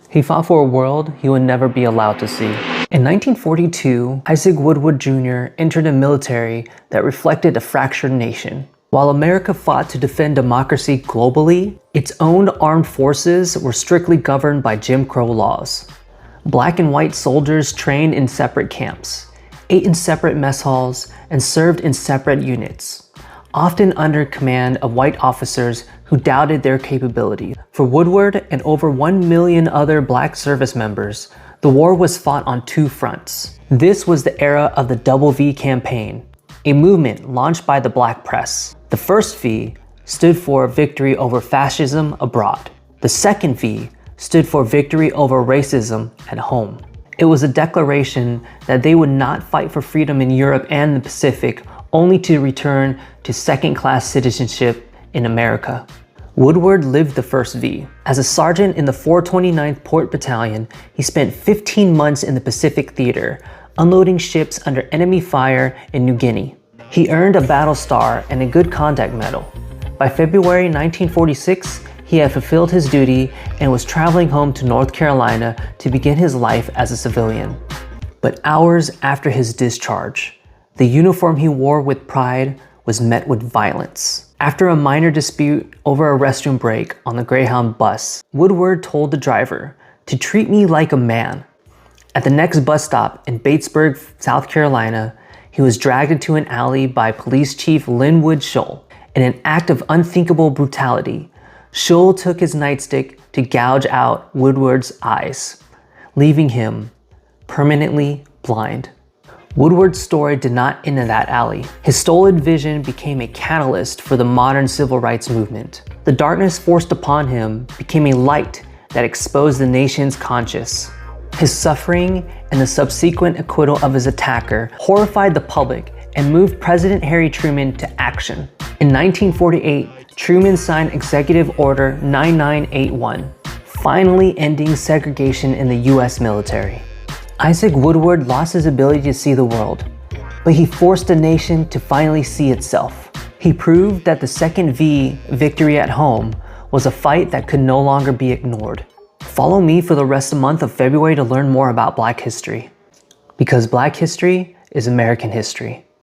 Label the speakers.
Speaker 1: He fought for a world he would never be allowed to see. In 1942, Isaac Woodward Jr. entered a military that reflected a fractured nation. While America fought to defend democracy globally, its own armed forces were strictly governed by Jim Crow laws. Black and white soldiers trained in separate camps, ate in separate mess halls, and served in separate units, often under command of white officers who doubted their capabilities. For Woodward and over 1 million other black service members, the war was fought on two fronts. This was the era of the Double V campaign, a movement launched by the black press. The first V stood for victory over fascism abroad. The second V stood for victory over racism at home. It was a declaration that they would not fight for freedom in Europe and the Pacific, only to return to second-class citizenship in America. Woodward lived the first V. As a sergeant in the 429th Port Battalion, he spent 15 months in the Pacific Theater, unloading ships under enemy fire in New Guinea. He earned a battle star and a Good Conduct Medal. By February 1946, he had fulfilled his duty and was traveling home to North Carolina to begin his life as a civilian. But hours after his discharge, the uniform he wore with pride was met with violence. After a minor dispute over a restroom break on the Greyhound bus, Woodward told the driver to treat me like a man. At the next bus stop in Batesburg, South Carolina, he was dragged into an alley by Police Chief Linwood Shull. In an act of unthinkable brutality, Shull took his nightstick to gouge out Woodward's eyes, leaving him permanently blind. Woodward's story did not end in that alley. His stolen vision became a catalyst for the modern civil rights movement. The darkness forced upon him became a light that exposed the nation's conscience. His suffering and the subsequent acquittal of his attacker horrified the public and moved President Harry Truman to action. In 1948, Truman signed Executive Order 9981, finally ending segregation in the US military. Isaac Woodward lost his ability to see the world, but he forced the nation to finally see itself. He proved that the second V, victory at home, was a fight that could no longer be ignored. Follow me for the rest of the month of February to learn more about Black history. Because Black history is American history.